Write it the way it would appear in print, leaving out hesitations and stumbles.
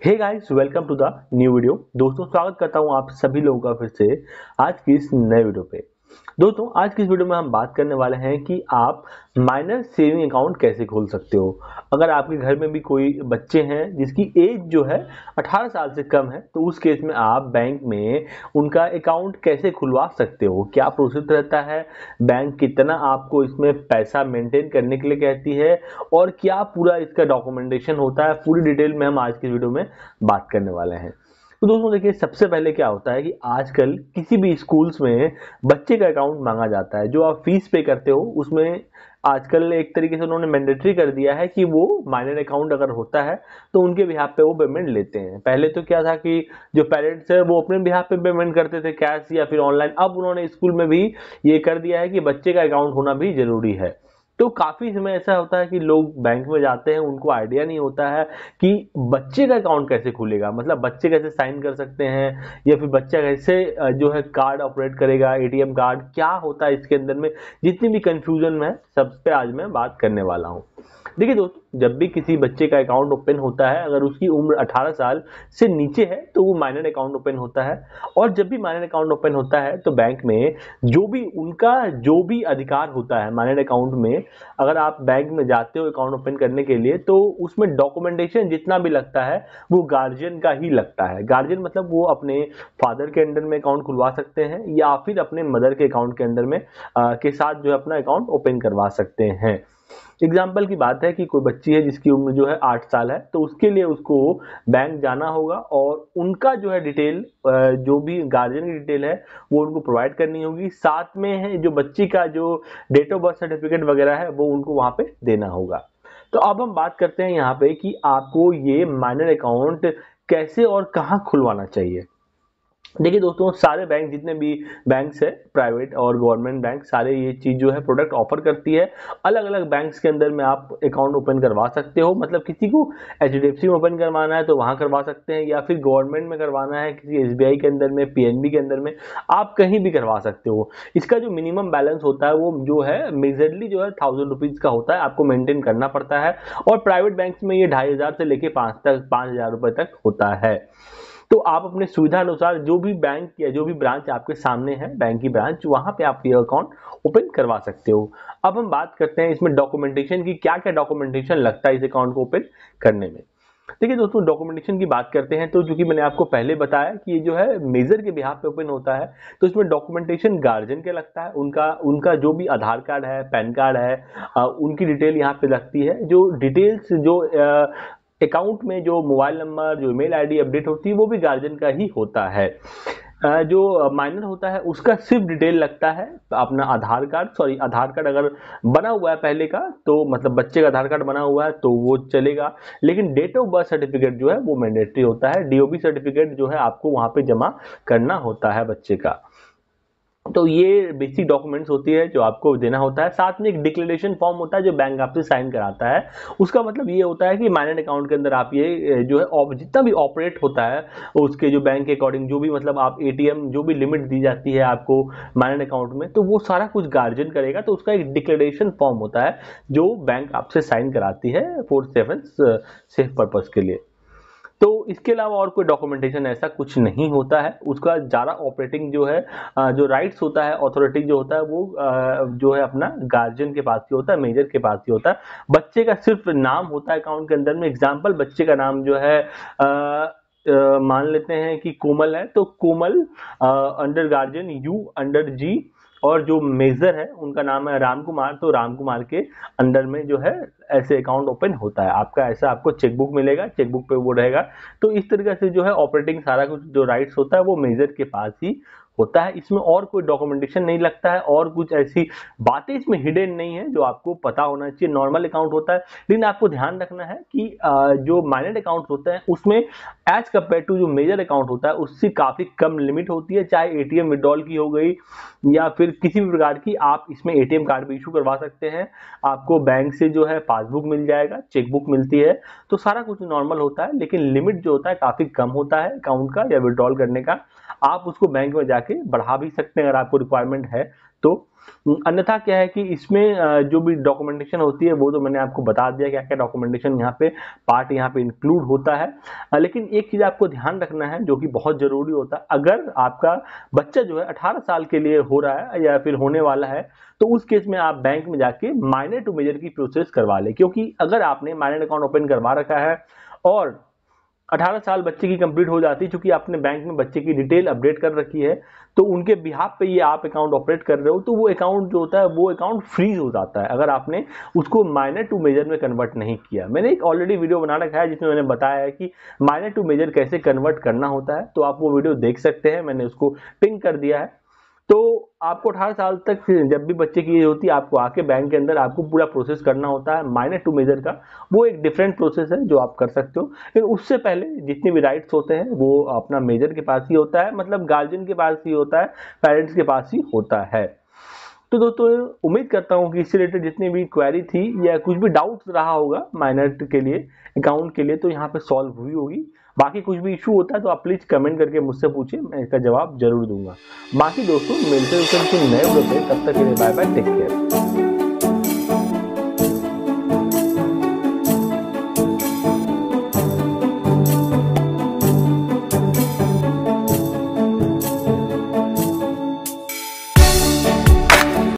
Hey guys, welcome to the new video. दोस्तों, स्वागत करता हूं आप सभी लोगों का फिर से आज की इस नए वीडियो पे। दोस्तों, आज की इस वीडियो में हम बात करने वाले हैं कि आप माइनर सेविंग अकाउंट कैसे खोल सकते हो। अगर आपके घर में भी कोई बच्चे हैं जिसकी एज जो है 18 साल से कम है, तो उस केस में आप बैंक में उनका अकाउंट कैसे खुलवा सकते हो, क्या प्रोसेस रहता है, बैंक कितना आपको इसमें पैसा मेंटेन करने के लिए कहती है और क्या पूरा इसका डॉक्यूमेंटेशन होता है, पूरी डिटेल में हम आज की वीडियो में बात करने वाले हैं। तो दोस्तों देखिए, सबसे पहले क्या होता है कि आजकल किसी भी स्कूल्स में बच्चे का अकाउंट मांगा जाता है। जो आप फीस पे करते हो उसमें आजकल एक तरीके से उन्होंने मैंडेटरी कर दिया है कि वो माइनर अकाउंट अगर होता है तो उनके बिहाफ पे वो पेमेंट लेते हैं। पहले तो क्या था कि जो पेरेंट्स है वो अपने बिहाफ पे पेमेंट करते थे कैश या फिर ऑनलाइन। अब उन्होंने स्कूल में भी ये कर दिया है कि बच्चे का अकाउंट होना भी जरूरी है। तो काफी समय ऐसा होता है कि लोग बैंक में जाते हैं, उनको आइडिया नहीं होता है कि बच्चे का अकाउंट कैसे खुलेगा, मतलब बच्चे कैसे साइन कर सकते हैं या फिर बच्चा कैसे जो है कार्ड ऑपरेट करेगा, एटीएम कार्ड क्या होता है इसके अंदर में। जितनी भी कंफ्यूजन है सब पे आज मैं बात करने वाला हूँ। देखिए दोस्तों, जब भी किसी बच्चे का अकाउंट ओपन होता है, अगर उसकी उम्र 18 साल से नीचे है तो वो माइनर अकाउंट ओपन होता है। और जब भी माइनर अकाउंट ओपन होता है तो बैंक में जो भी अधिकार होता है माइनर अकाउंट में, अगर आप बैंक में जाते हो अकाउंट ओपन करने के लिए तो उसमें डॉक्यूमेंटेशन जितना भी लगता है वो गार्जियन का ही लगता है। गार्जियन मतलब वो अपने फादर के अंडर में अकाउंट खुलवा सकते हैं या फिर अपने मदर के अकाउंट के अंदर में के साथ जो है अपना अकाउंट ओपन करवा सकते हैं। एग्जाम्पल की बात है कि कोई बच्ची है जिसकी उम्र जो है 8 साल है, तो उसके लिए उसको बैंक जाना होगा और उनका जो है डिटेल, जो भी गार्जियन की डिटेल है वो उनको प्रोवाइड करनी होगी। साथ में है जो बच्ची का जो डेट ऑफ बर्थ सर्टिफिकेट वगैरह है वो उनको वहां पे देना होगा। तो अब हम बात करते हैं यहाँ पे कि आपको ये माइनर अकाउंट कैसे और कहाँ खुलवाना चाहिए। देखिए दोस्तों, सारे बैंक जितने भी बैंक्स है, प्राइवेट और गवर्नमेंट बैंक, सारे ये चीज जो है प्रोडक्ट ऑफर करती है। अलग अलग बैंक्स के अंदर में आप अकाउंट ओपन करवा सकते हो। मतलब किसी को एचडीएफसी में ओपन करवाना है तो वहां करवा सकते हैं, या फिर गवर्नमेंट में करवाना है किसी एसबीआई के अंदर में, पीएनबी के अंदर में, आप कहीं भी करवा सकते हो। इसका जो मिनिमम बैलेंस होता है वो जो है मेजरली जो है 1000 रुपीज का होता है, आपको मेंटेन करना पड़ता है। और प्राइवेट बैंक में ये 2500 से लेके 5000 रुपए तक होता है। तो आप अपने सुविधा अनुसार जो भी बैंक या जो भी ब्रांच आपके सामने है, बैंक की ब्रांच, वहां पे आप ये अकाउंट ओपन करवा सकते हो। अब हम बात करते हैं इसमें डॉक्यूमेंटेशन की, क्या क्या डॉक्यूमेंटेशन लगता है इस अकाउंट को ओपन करने में। देखिए दोस्तों, डॉक्यूमेंटेशन की बात करते हैं तो चूंकि मैंने आपको पहले बताया कि ये जो है मेजर के बिहाफ पे ओपन होता है, तो इसमें डॉक्यूमेंटेशन गार्जियन के लगता है। उनका उनका जो भी आधार कार्ड है, पैन कार्ड है, उनकी डिटेल यहाँ पे लगती है। जो डिटेल्स जो अकाउंट में जो मोबाइल नंबर, जो ईमेल आईडी अपडेट होती है वो भी गार्जियन का ही होता है। जो माइनर होता है उसका सिर्फ डिटेल लगता है अपना आधार कार्ड, सॉरी आधार कार्ड अगर बना हुआ है पहले का, तो मतलब बच्चे का आधार कार्ड बना हुआ है तो वो चलेगा। लेकिन डेट ऑफ बर्थ सर्टिफिकेट जो है वो मैंडेटरी होता है। डीओबी सर्टिफिकेट जो है आपको वहां पे जमा करना होता है बच्चे का। तो ये बेसिक डॉक्यूमेंट्स होती है जो आपको देना होता है। साथ में एक डिक्लेरेशन फॉर्म होता है जो बैंक आपसे साइन कराता है। उसका मतलब ये होता है कि माइनर अकाउंट के अंदर आप ये जो है जितना भी ऑपरेट होता है उसके जो बैंक के अकॉर्डिंग, जो भी मतलब आप एटीएम जो भी लिमिट दी जाती है आपको माइनर अकाउंट में, तो वो सारा कुछ गार्जियन करेगा। तो उसका एक डिक्लेरेशन फॉर्म होता है जो बैंक आपसे साइन कराती है फॉर सेफ पर्पज के लिए। तो इसके अलावा और कोई डॉक्यूमेंटेशन ऐसा कुछ नहीं होता है। उसका ज़्यादा ऑपरेटिंग जो है, जो राइट्स होता है, अथॉरिटी जो होता है वो जो है अपना गार्जियन के पास ही होता है, मेजर के पास ही होता है। बच्चे का सिर्फ नाम होता है अकाउंट के अंदर में। एग्जाम्पल, बच्चे का नाम जो है मान लेते हैं कि कोमल है, तो कोमल अंडर गार्जियन यू अंडर जी, और जो मेजर है उनका नाम है राम कुमार, तो राम कुमार के अंडर में जो है ऐसे अकाउंट ओपन होता है आपका। ऐसा आपको चेकबुक मिलेगा, चेकबुक पे वो रहेगा। तो इस तरीके से जो है ऑपरेटिंग सारा कुछ जो राइट्स होता है वो मेजर के पास ही होता है। इसमें और कोई डॉक्यूमेंटेशन नहीं लगता है और कुछ ऐसी बातें इसमें हिडन नहीं है जो आपको पता होना चाहिए। नॉर्मल अकाउंट होता है, लेकिन आपको ध्यान रखना है कि जो माइनर अकाउंट होता है उसमें एज कम्पेयर टू जो मेजर अकाउंट होता है उससे काफी कम लिमिट होती है। चाहे एटीएम विड्रॉल की हो गई या फिर किसी भी प्रकार की, आप इसमें एटीएम कार्ड भी इशू करवा सकते हैं। आपको बैंक से जो है पासबुक मिल जाएगा, चेकबुक मिलती है। तो सारा कुछ नॉर्मल होता है, लेकिन लिमिट जो होता है काफी कम होता है अकाउंट का या विड्रॉल करने का। आप उसको बैंक में जाके जाके बढ़ा भी सकते हैं अगर आपको रिक्वायरमेंट है तो। अन्यथा क्या है कि इसमें जो भी डॉक्यूमेंटेशन होती है वो तो मैंने आपको बता दिया क्या क्या डॉक्यूमेंटेशन यहाँ पे पार्ट यहाँ पे इंक्लूड होता है। लेकिन एक चीज आपको ध्यान रखना है जो कि बहुत जरूरी होता है, अगर आपका बच्चा जो है 18 साल के लिए हो रहा है या फिर होने वाला है तो उस केस में आप बैंक में जाके माइनर टू मेजर की प्रोसेस करवा ले, क्योंकि अगर आपने माइनर अकाउंट ओपन करवा रखा है और 18 साल बच्चे की कंप्लीट हो जाती है, चूंकि आपने बैंक में बच्चे की डिटेल अपडेट कर रखी है तो उनके बिहाफ पे ये आप अकाउंट ऑपरेट कर रहे हो, तो वो अकाउंट जो होता है वो अकाउंट फ्रीज हो जाता है अगर आपने उसको माइनर टू मेजर में कन्वर्ट नहीं किया। मैंने एक ऑलरेडी वीडियो बना रखा है जिसमें मैंने बताया है कि माइनर टू मेजर कैसे कन्वर्ट करना होता है, तो आप वो वीडियो देख सकते हैं, मैंने उसको पिन कर दिया है। तो आपको 18 साल तक जब भी बच्चे की एज होती है आपको आके बैंक के अंदर आपको पूरा प्रोसेस करना होता है माइनर टू मेजर का, वो एक डिफरेंट प्रोसेस है जो आप कर सकते हो। लेकिन उससे पहले जितने भी राइट्स होते हैं वो अपना मेजर के पास ही होता है, मतलब गार्जियन के पास ही होता है, पेरेंट्स के पास ही होता है। तो दोस्तों उम्मीद करता हूँ कि इससे रिलेटेड जितनी भी क्वेरी थी या कुछ भी डाउट्स रहा होगा माइनर के लिए अकाउंट के लिए तो यहाँ पे सॉल्व हुई होगी। बाकी कुछ भी इशू होता है तो आप प्लीज कमेंट करके मुझसे पूछिए, मैं इसका जवाब जरूर दूंगा। बाकी दोस्तों मिलते हैं किसी नए वीडियो पे, तब तक के लिए बाय बाय, टेक केयर।